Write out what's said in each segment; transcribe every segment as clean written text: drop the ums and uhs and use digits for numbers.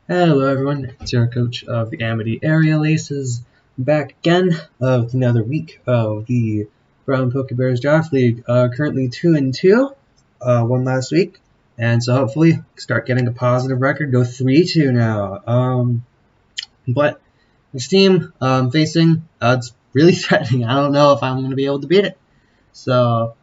Hello everyone, it's your coach of the Amity Area Laces, back again with another week of the Brown Pokebears Draft League. Currently 2-2, won last week, and so hopefully start getting a positive record, go 3-2 now. But this team facing, it's really threatening. I don't know if I'm going to be able to beat it. So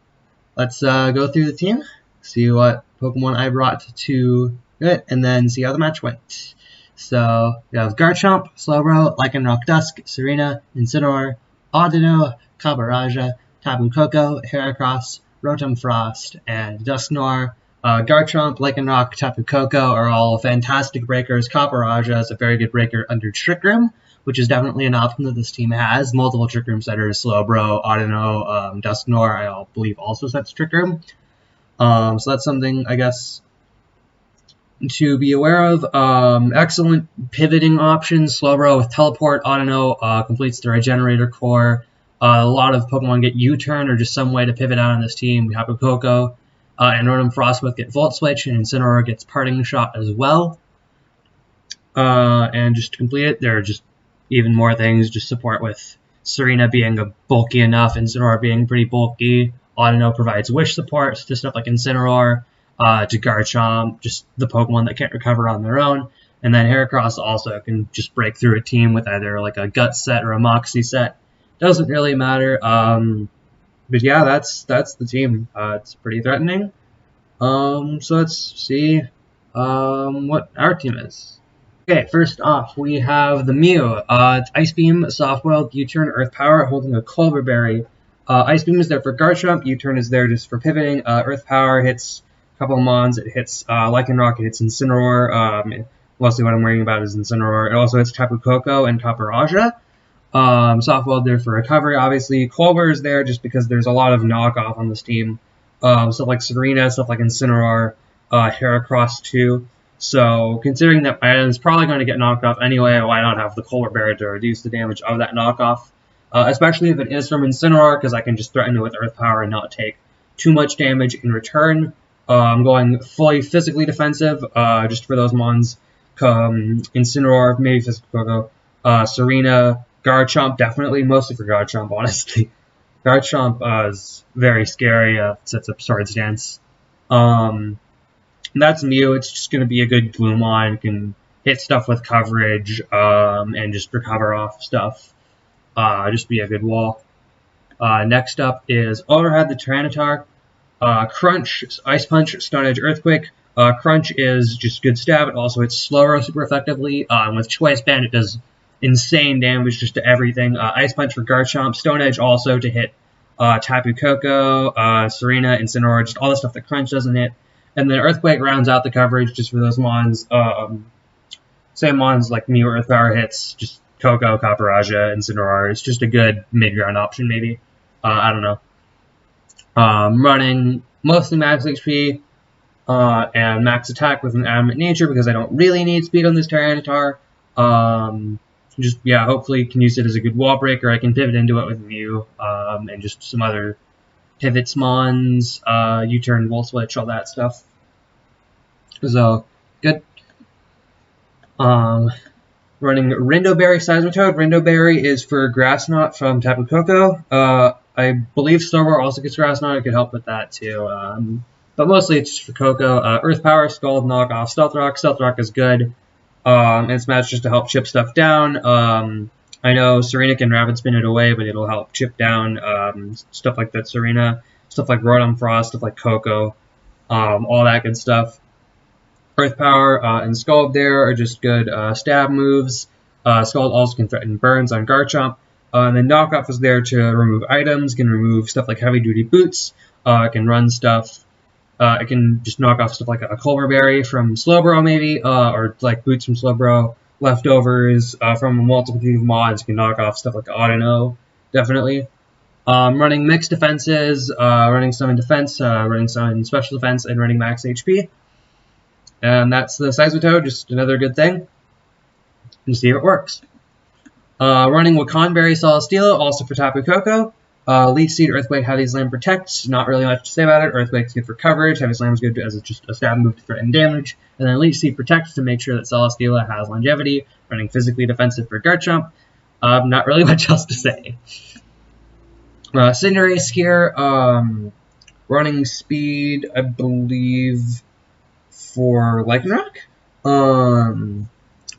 let's go through the team, see what Pokemon I brought to it, and then see how the match went. So we have Garchomp, Slowbro, Lycanroc Dusk, Serena, Incineroar, Audino, Cabaraja, Tapu Koko, Heracross, Rotom Frost, and Dusknoir. Garchomp, Lycanroc, Tapu Koko are all fantastic breakers. Cabaraja is a very good breaker under Trick Room, which is definitely an option that this team has. Multiple Trick Room setters, Slowbro, Audino, Dusknoir, I believe also sets Trick Room. So that's something, I guess, to be aware of. Excellent pivoting options. Slowbro with Teleport. Audino completes the Regenerator core. A lot of Pokemon get U-turn or just some way to pivot out on this team. We have Tapu Koko and Rotom Frostwith get Volt Switch, and Incineroar gets Parting Shot as well. And just to complete it, there are just even more things. Just support with Serena being bulky enough, Incineroar being pretty bulky. Audino provides Wish support to stuff like Incineroar. To Garchomp, just the Pokemon that can't recover on their own. And then Heracross also can just break through a team with either like a Gut set or a Moxie set. Doesn't really matter. But yeah, that's the team. It's pretty threatening. So let's see what our team is. Okay, first off, we have the Mew. It's Ice Beam, Soft Weld, U-turn, Earth Power, holding a Culver Berry. Ice Beam is there for Garchomp, U-turn is there just for pivoting. Earth Power hits couple of mons. It hits Lycanroc, it hits Incineroar. Mostly what I'm worrying about is Incineroar. It also hits Tapu Koko and Cabaraja. Soft Weld there for recovery, obviously. Culver is there just because there's a lot of knockoff on this team. Stuff like Serena, stuff like Incineroar, Heracross too. So considering that my item is probably going to get knocked off anyway, why not have the Culver Berry to reduce the damage of that knockoff? Especially if it is from Incineroar, because I can just threaten it with Earth Power and not take too much damage in return. I'm going fully physically defensive, just for those mons. Incineroar, maybe Physical Koko. Serena, Garchomp, definitely, mostly for Garchomp, honestly. Garchomp is very scary, sets up Swords Dance. That's Mew, it's just going to be a good Gloomon. It can hit stuff with coverage, and just recover off stuff. Just be a good wall. Next up is Overhead the Tyranitar. Crunch, Ice Punch, Stone Edge, Earthquake. Crunch is just good stab. It also hits Slowbro super effectively. With Choice Band, it does insane damage just to everything. Ice Punch for Garchomp. Stone Edge also to hit Tapu Koko, Serena, Incineroar, just all the stuff that Crunch doesn't hit. And then Earthquake rounds out the coverage just for those mons. Same mons like Mew Earth Power hits, just Koko, Cabaraja, Incineroar. It's just a good mid-ground option, maybe. I don't know. Running mostly max HP and max attack with an Adamant Nature because I don't really need speed on this Tyranitar. Hopefully can use it as a good wall breaker. I can pivot into it with Mew and just some other pivots, mons, U-turn, Volt Switch, all that stuff. So, good. Running Rindoberry, Seismitoad. Rindoberry is for Grass Knot from Tapu Koko. I believe Slowbro also gets Grass Knot. I could help with that too. But mostly it's just for Koko. Earth Power, Scald, Knock off Stealth Rock. Stealth Rock is good. And it's matched just to help chip stuff down. I know Serena can Rapid Spin it away, but it'll help chip down stuff like that Serena. Stuff like Rotom Frost, stuff like Koko. All that good stuff. Earth Power and Scald there are just good stab moves. Scald also can threaten burns on Garchomp. And then Knockoff is there to remove items, can remove stuff like Heavy Duty Boots, it can run stuff, it can just knock off stuff like a Culver Berry from Slowbro maybe, or like Boots from Slowbro, leftovers from a multitude of mods, can knock off stuff like Audino, definitely. Running mixed defenses, running some in defense, running some in special defense, and running max HP. And that's the Seismitoad, just another good thing. And see if it works. Running Wakanberry Celesteela, also for Tapu Koko. Leech Seed, Earthquake, Heavy Slam, Protect. Not really much to say about it. Earthquake's good for coverage. Heavy Slam is good as just a stab move to threaten damage. And then Leech Seed Protect to make sure that Celesteela has longevity. Running physically defensive for Garchomp. Not really much else to say. Cinderace here. Running speed, I believe, for Lycanroc.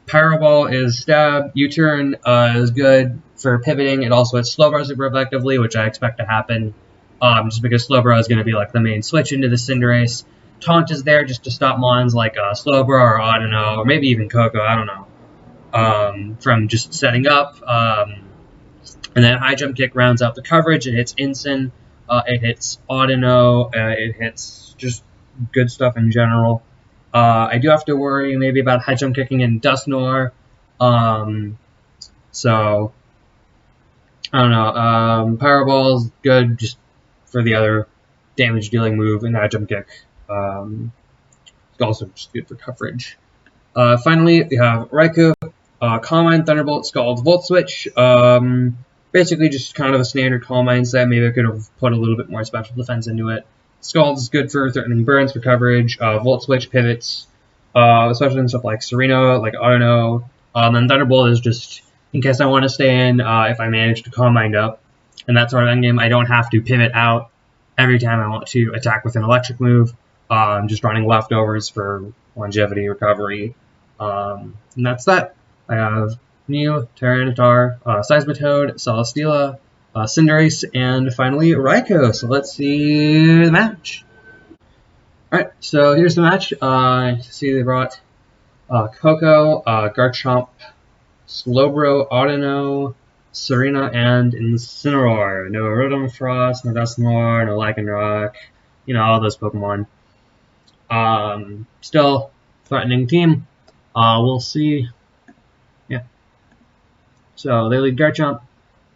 Powerball is stab. U-turn is good for pivoting. It also hits Slowbro super effectively, which I expect to happen. Just because Slowbro is going to be like the main switch into the Cinderace. Taunt is there just to stop mons like Slowbro or I don't know, or maybe even Koko, I don't know, from just setting up. And then High Jump Kick rounds out the coverage. It hits Incin, it hits Audino, it hits just good stuff in general. I do have to worry maybe about High Jump Kicking in Dusknoir. So, I don't know. Powerball's good just for the other damage dealing move, and High Jump Kick. It's also just good for coverage. Finally, we have Raikou, Calm Mind, Thunderbolt, Scald, Volt Switch. Basically just kind of a standard Calm Mind set. Maybe I could have put a little bit more special defense into it. Scald is good for threatening burns for coverage. Volt Switch pivots, especially in stuff like Serena, like Audino. And Thunderbolt is just in case I want to stay in if I manage to Calm Mind up. And that sort of endgame, I don't have to pivot out every time I want to attack with an electric move. I'm just running leftovers for longevity, recovery. And that's that. I have Mew, Tyranitar, Seismitoad, Celesteela, Cinderace, and finally Raikou. So let's see the match. Alright, so here's the match. See they brought Koko, Garchomp, Slowbro, Audino, Serena, and Incineroar. No Rotom Frost, no Dusknoir, no Lycanroc. You know, all those Pokemon. Still threatening team. We'll see. Yeah. So they lead Garchomp.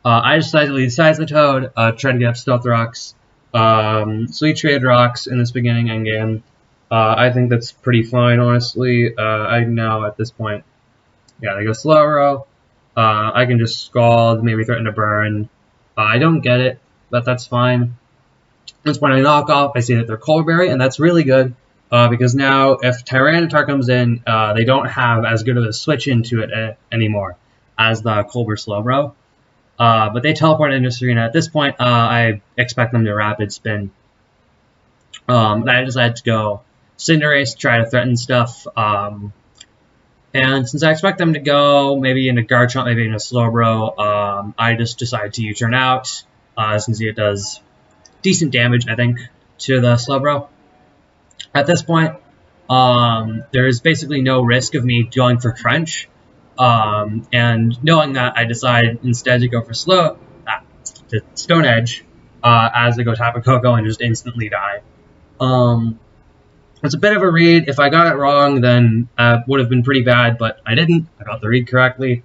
I decided to lead Seismitoad, try to get up Stealth Rocks. So we trade rocks in this beginning endgame. I think that's pretty fine, honestly. I know at this point, yeah, they go Slowbro. I can just Scald, maybe threaten to burn. I don't get it, but that's fine. At this point I knock off, I see that they're Coalberry, and that's really good. Because now, if Tyranitar comes in, they don't have as good of a switch into it anymore as the Colbur Slowbro. But they teleport into Serena. At this point, I expect them to Rapid Spin. I decided to go Cinderace, try to threaten stuff. And since I expect them to go maybe into Garchomp, maybe into Slowbro, I just decided to U-turn out. As you can see, it does decent damage, I think, to the Slowbro. At this point, there's basically no risk of me going for Crunch. And knowing that, I decided instead to go for Stone Edge, as I go Tapu Koko and just instantly die. It's a bit of a read. If I got it wrong, then it would have been pretty bad, but I didn't. I got the read correctly.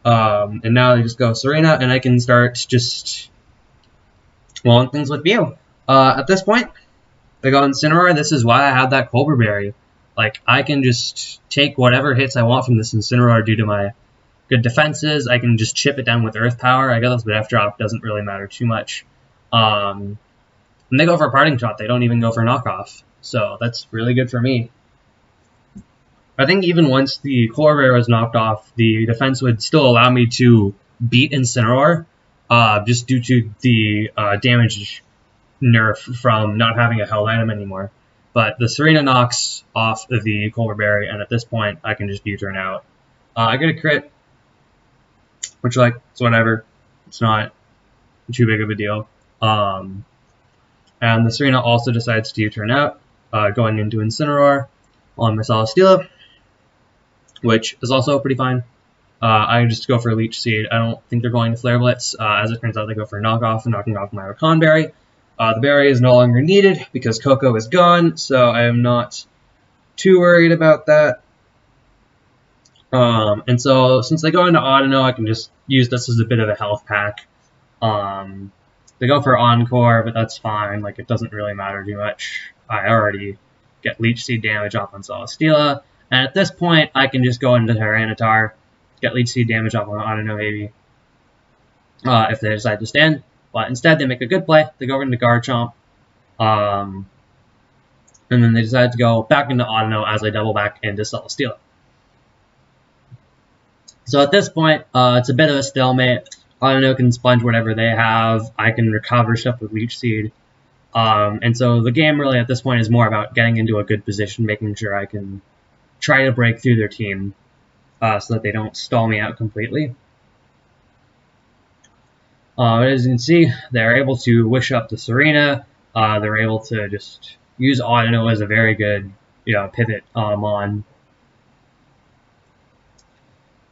And now I just go Serena, and I can start just rolling things with Mew. At this point, I go Incineroar. This is why I have that Colbur Berry. Like, I can just take whatever hits I want from this Incineroar due to my good defenses. I can just chip it down with Earth Power. I guess the F drop doesn't really matter too much. And they go for a Parting Shot. They don't even go for knockoff. So that's really good for me. I think even once the Colbur was knocked off, the defense would still allow me to beat Incineroar, just due to the damage nerf from not having a held item anymore. But the Serena knocks off the Colbur Berry, and at this point, I can just U-turn out. I get a crit, which, like, it's whatever. It's not too big of a deal. And the Serena also decides to U-turn out, going into Incineroar on my Celesteela, which is also pretty fine. I just go for Leech Seed. I don't think they're going to Flare Blitz. As it turns out, they go for knockoff and knocking off my Rakan Berry. The berry is no longer needed because Koko is gone, so I am not too worried about that. And so since they go into Audino, I can just use this as a bit of a health pack. They go for Encore, but that's fine. Like, it doesn't really matter too much. I already get Leech Seed damage off on Celesteela. And at this point, I can just go into Tyranitar, get Leech Seed damage off on Audino maybe, if they decide to stand. But instead, they make a good play. They go into Garchomp. And then they decide to go back into Audino as I double back into Celesteela. So at this point, it's a bit of a stalemate. Audino can sponge whatever they have. I can recover stuff with Leech Seed. And so the game really at this point is more about getting into a good position, making sure I can try to break through their team so that they don't stall me out completely. As you can see, they're able to wish up the Serena. They're able to just use Audino as a very good pivot on.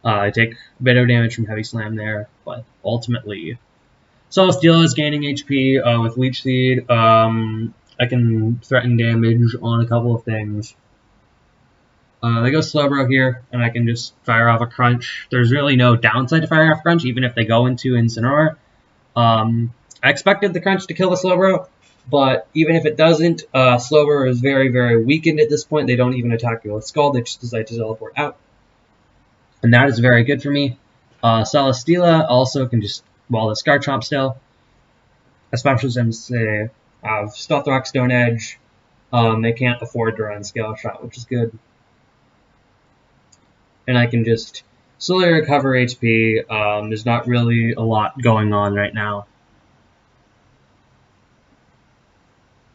I take a bit of damage from Heavy Slam there, but ultimately, Celesteela is gaining HP with Leech Seed. I can threaten damage on a couple of things. They go Slowbro here, and I can just fire off a Crunch. There's really no downside to firing off Crunch, even if they go into Incineroar. I expected the Crunch to kill the Slowbro, but even if it doesn't, Slowbro is very, very weakened at this point. They don't even attack you with Scald, they just decide to teleport out. And that is very good for me. Celesteela also can just wall this Garchomp still. Especially since they have Stealth Rock, Stone Edge. They can't afford to run Scale Shot, which is good. And I can just slowly recover HP. There's not really a lot going on right now.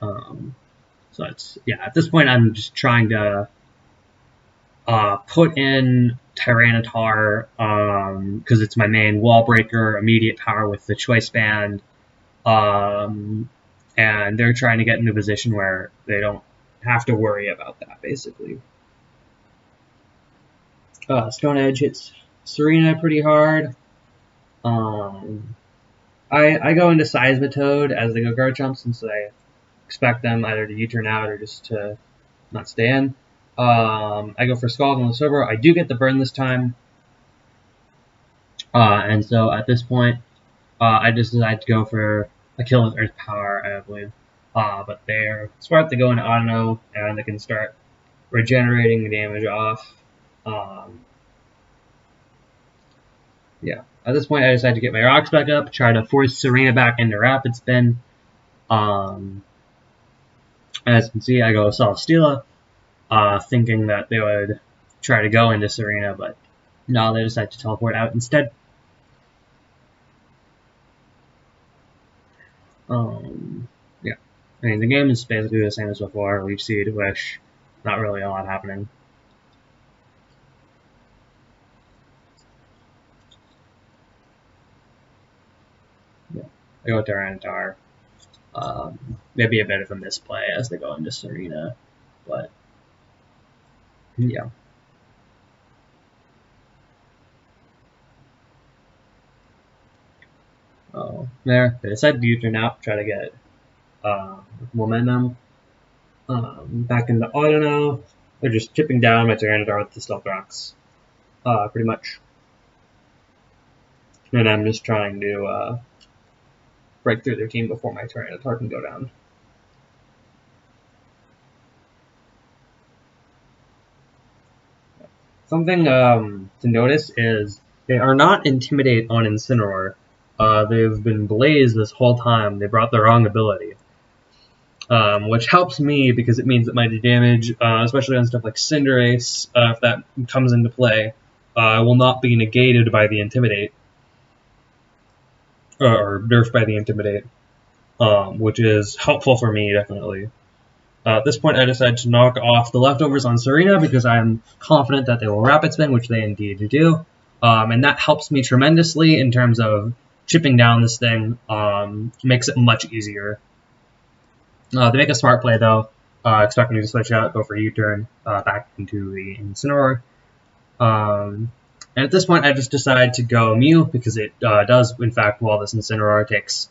So it's, at this point I'm just trying to put in Tyranitar because it's my main wall breaker, immediate power with the Choice Band. And they're trying to get into a position where they don't have to worry about that, basically. Stone Edge hits Serena pretty hard. I go into Seismitoad as they go Garchomp, since I expect them either to U-turn out or just to not stay in. I go for Scald on the server. I do get the burn this time. And so at this point, I just decide to go for a kill with Earth Power, I believe. But they're smart to go into Audino, and they can start regenerating the damage off. At this point, I decide to get my rocks back up, try to force Serena back into Rapid Spin. As you can see, I go Celesteela, thinking that they would try to go into Serena, but no, they decide to teleport out instead. I mean, the game is basically the same as before. Leech Seed, Wish, not really a lot happening. I go Tyranitar. Maybe a bit of a misplay as they go into Serena, but yeah. Oh, there. They decide to U-turn out, try to get momentum. Back into Audino. They're just chipping down my Tyranitar with the Stealth Rocks, pretty much. And I'm just trying to break through their team before my Tyranitar can go down. Something to notice is they are not Intimidate on Incineroar. They've been Blaze this whole time. They brought the wrong ability. Which helps me because it means that my damage, especially on stuff like Cinderace, if that comes into play, will not be negated by the Intimidate. Or nerfed by the Intimidate. Which is helpful for me, definitely. At this point, I decided to knock off the leftovers on Serena because I'm confident that they will Rapid Spin, which they indeed do. And that helps me tremendously in terms of chipping down this thing. Makes it much easier. They make a smart play, though, expecting me to switch out, go for U-turn, back into the Incineroar. And at this point, I just decide to go Mew, because it does, in fact, while this Incineroar takes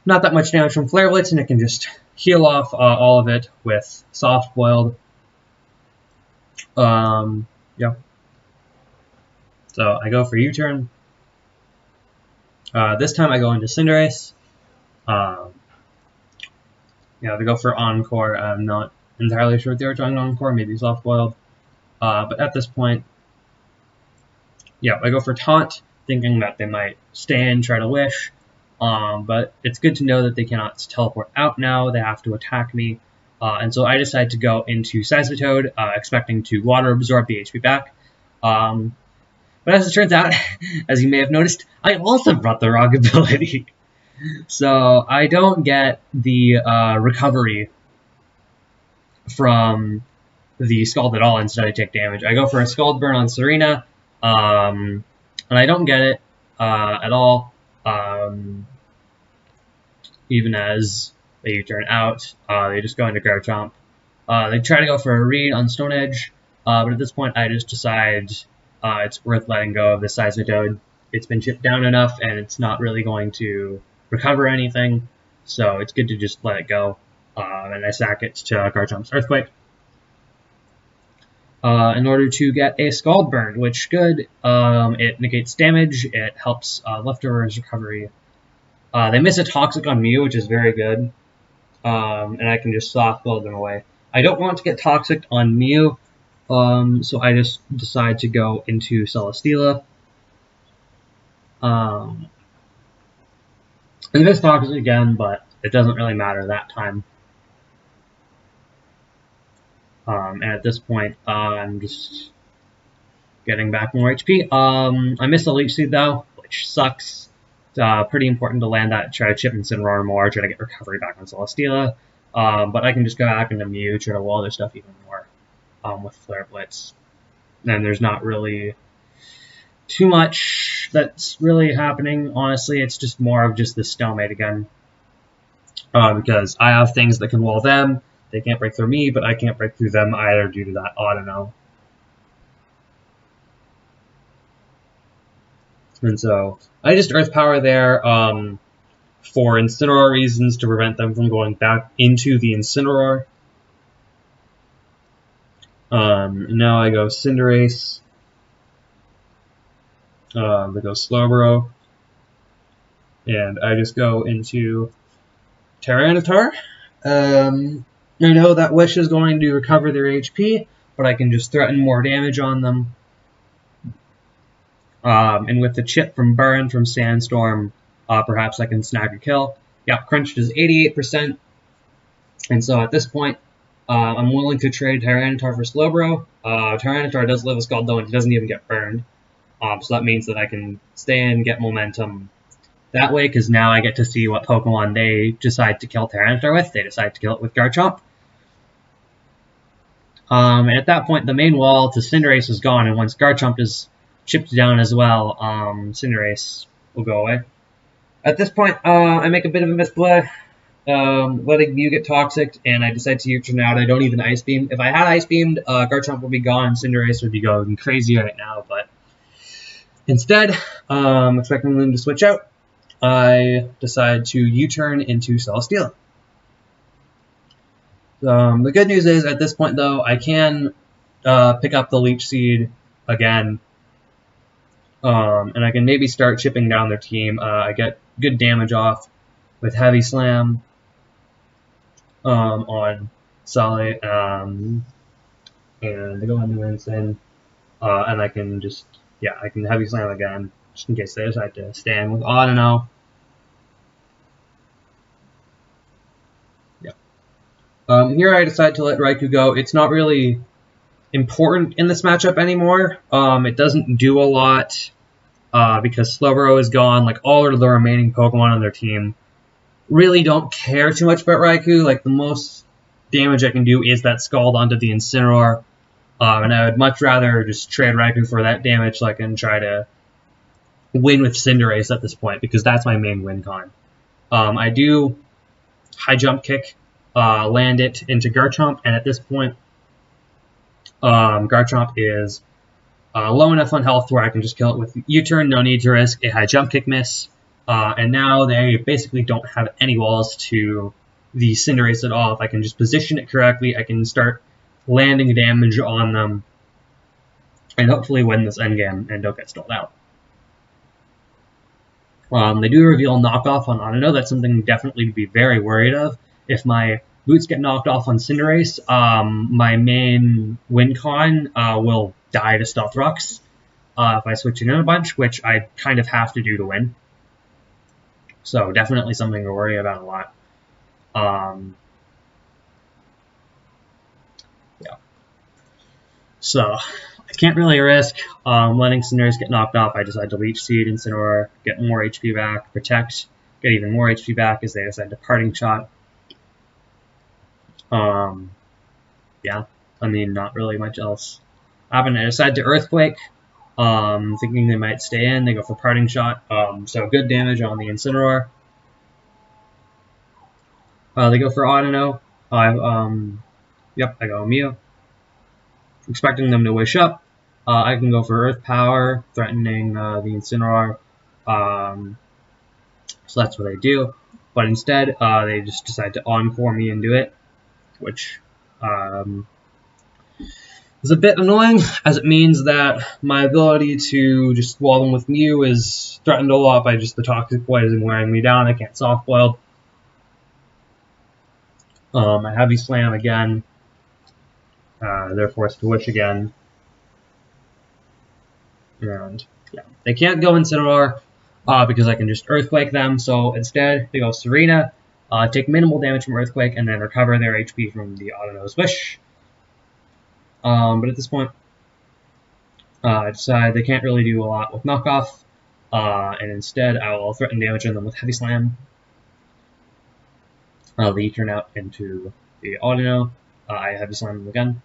not that much damage from Flare Blitz, and it can just heal off all of it with Soft Boiled. Yeah. So I go for U-turn. This time I go into Cinderace. They go for Encore. I'm not entirely sure if they were trying Encore, maybe Soft Boiled. But at this point, I go for Taunt, thinking that they might stay in, try to Wish. But it's good to know that they cannot teleport out now. They have to attack me. And so I decided to go into Seismitoad, expecting to water absorb the HP back. But as it turns out, as you may have noticed, I also brought the wrong ability. So I don't get the recovery from the Scald at all. Instead I take damage. I go for a Scald Burn on Serena, and I don't get it at all. Even as they turn out, they just go into Garchomp. They try to go for a read on Stone Edge, but at this point I just decide it's worth letting go of the Seismitoad. It's been chipped down enough and it's not really going to recover anything, so it's good to just let it go. And I sack it to Garchomp's Earthquake in order to get a Scald Burn, which good. It negates damage, it helps leftovers recovery. They miss a Toxic on Mew, which is very good, and I can just soft build them away. I don't want to get Toxic on Mew, so I just decide to go into Celesteela. And miss Toxic again, but it doesn't really matter that time. And at this point, I'm just getting back more HP. I missed the Leech Seed though, which sucks. It's pretty important to land that, try to chip Incineroar more, try to get recovery back on Celesteela. But I can just go back into Mew, try to wall their stuff even more with Flare Blitz. And there's not really too much that's really happening, honestly. It's just more of just the stalemate again. Because I have things that can wall them. They can't break through me, but I can't break through them either due to that auto-no. And so I just Earth Power there for Incineroar reasons to prevent them from going back into the Incineroar. Now I go Cinderace. They go Slowbro. And I just go into Tyranitar. I know that Wish is going to recover their HP, but I can just threaten more damage on them. And with the chip from Burn, from Sandstorm, perhaps I can snag a kill. Yeah, Crunched is 88%. And so at this point, I'm willing to trade Tyranitar for Slowbro. Tyranitar does live a Scald though, and he doesn't even get burned. So that means that I can stay and get momentum that way, because now I get to see what Pokemon they decide to kill Tyranitar with. They decide to kill it with Garchomp. And at that point, the main wall to Cinderace is gone, and once Garchomp is chipped down as well, Cinderace will go away. At this point, I make a bit of a misplay, letting Mew get Toxic, and I decide to U-turn out. I don't even Ice Beam. If I had Ice Beamed, Garchomp would be gone, Cinderace would be going crazy right now, but instead, expecting them to switch out, I decide to U-turn into Celesteela. The good news is, at this point though, I can pick up the Leech Seed again, and I can maybe start chipping down their team. I get good damage off with Heavy Slam on Sully, and they go into Insane, and I can just, yeah, I can Heavy Slam again, just in case they decide to stand with auto-no. Here I decide to let Raikou go. It's not really important in this matchup anymore. It doesn't do a lot because Slowbro is gone. Like, all of the remaining Pokemon on their team really don't care too much about Raikou. Like, the most damage I can do is that Scald onto the Incineroar. And I would much rather just trade Raikou for that damage so I can try to win with Cinderace at this point, because that's my main win con. I do High Jump Kick, land it into Garchomp, and at this point, Garchomp is low enough on health where I can just kill it with U-turn, no need to risk a High Jump Kick miss, and now they basically don't have any walls to the Cinderace at all. If I can just position it correctly, I can start landing damage on them, and hopefully win this endgame and don't get stalled out. They do reveal knockoff on Auto-no. That's something definitely to be very worried of. If my boots get knocked off on Cinderace, my main win con will die to Stealth Rocks if I switch it in a bunch, which I kind of have to do to win. So definitely something to worry about a lot. Yeah. So I can't really risk letting Cinderace get knocked off. I decide to Leech Seed Incineroar, get more HP back, Protect, get even more HP back as they decide to Parting Shot. Yeah, I mean, not really much else happened. I decide to Earthquake, thinking they might stay in. They go for Parting Shot, so good damage on the Incineroar. They go for Audino. I go Mew. Expecting them to wish up. I can go for Earth Power, threatening the Incineroar. So that's what I do. But instead, they just decide to Encore me and do it, which is a bit annoying, as it means that my ability to just wall them with Mew is threatened a lot by just the Toxic Poison wearing me down. I can't Soft Boil. I Heavy Slam again. They're forced to Wish again. And yeah, they can't go Incineroar because I can just Earthquake them. So instead, they go Serena, take minimal damage from Earthquake, and then recover their HP from the Audino's Wish. But at this point, I decide they can't really do a lot with Knockoff, and instead I will threaten damage on them with Heavy Slam. They turn out into the Audino. I Heavy Slam them again.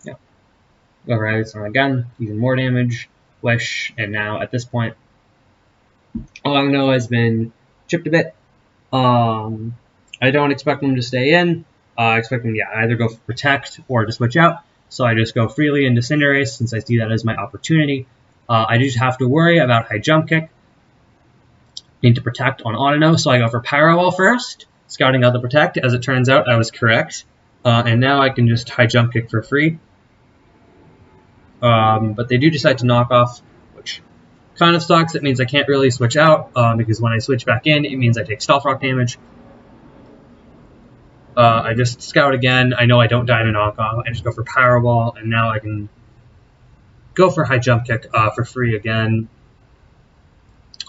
Yeah. Over Heavy Slam again, even more damage, Wish, and now at this point, Audino has been chipped a bit. I don't expect them to stay in. I expect them to either go for Protect or to switch out. So I just go freely into Cinderace since I see that as my opportunity. I just have to worry about High Jump Kick. Need to Protect on Audino, so I go for Powerball first, scouting out the Protect. As it turns out, I was correct. And now I can just High Jump Kick for free. But they do decide to knock off, which kind of sucks. It means I can't really switch out, because when I switch back in, it means I take Stealth Rock damage. I just Scout again. I know I don't die in a knockoff. I just go for Powerball, and now I can go for High Jump Kick for free again.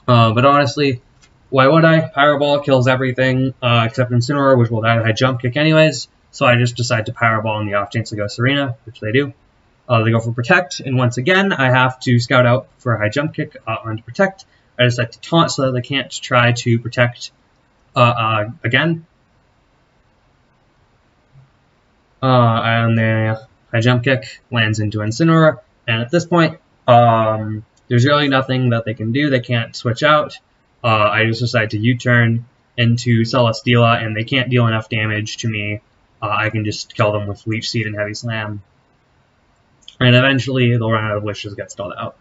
But honestly, why would I? Powerball kills everything except Incineroar, which will die to High Jump Kick anyways. So I just decide to Powerball on the off chance to go Serena, which they do. They go for Protect, and once again, I have to Scout out for a High Jump Kick on to Protect. I decide to Taunt so that they can't try to Protect again. And the High Jump Kick lands into Incineroar, and at this point, there's really nothing that they can do. They can't switch out. I just decide to U-turn into Celesteela, and they can't deal enough damage to me. I can just kill them with Leech Seed and Heavy Slam. And eventually, they'll run out of wishes, get stalled out.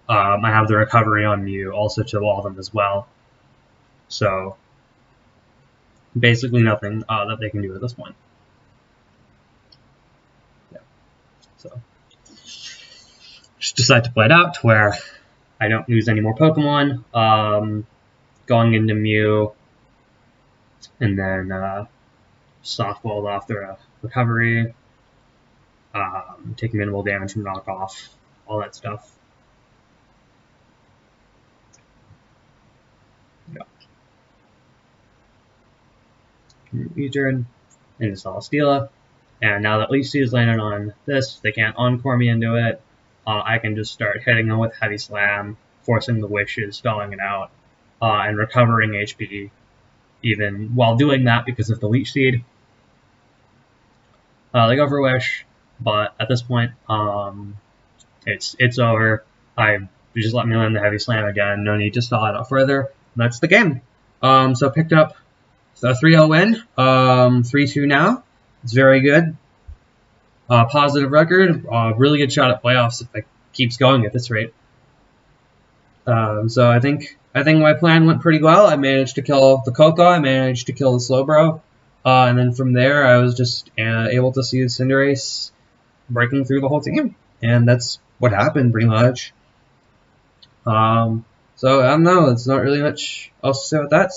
I have the recovery on Mew also to wall them as well. So, basically nothing that they can do at this point. So, just decide to play it out to where I don't lose any more Pokemon. Going into Mew, and then Softballed off their recovery, taking minimal damage from knockoff, all that stuff. Yeah. U-turn into Celesteela. And now that Leech Seed is landed on this, they can't Encore me into it. I can just start hitting them with Heavy Slam, forcing the wishes, stalling it out, and recovering HP even while doing that because of the Leech Seed. They go for Wish, but at this point, it's over. Just let me land the Heavy Slam again. No need to stall it out further. That's the game. So picked up a 3-0 win. 3-2 now. It's very good. Positive record. Really good shot at playoffs if it keeps going at this rate. So I think my plan went pretty well. I managed to kill the Koko. I managed to kill the Slowbro. And then from there, I was just able to see the Cinderace breaking through the whole team. And that's what happened, pretty much. So I don't know. There's not really much else to say about that.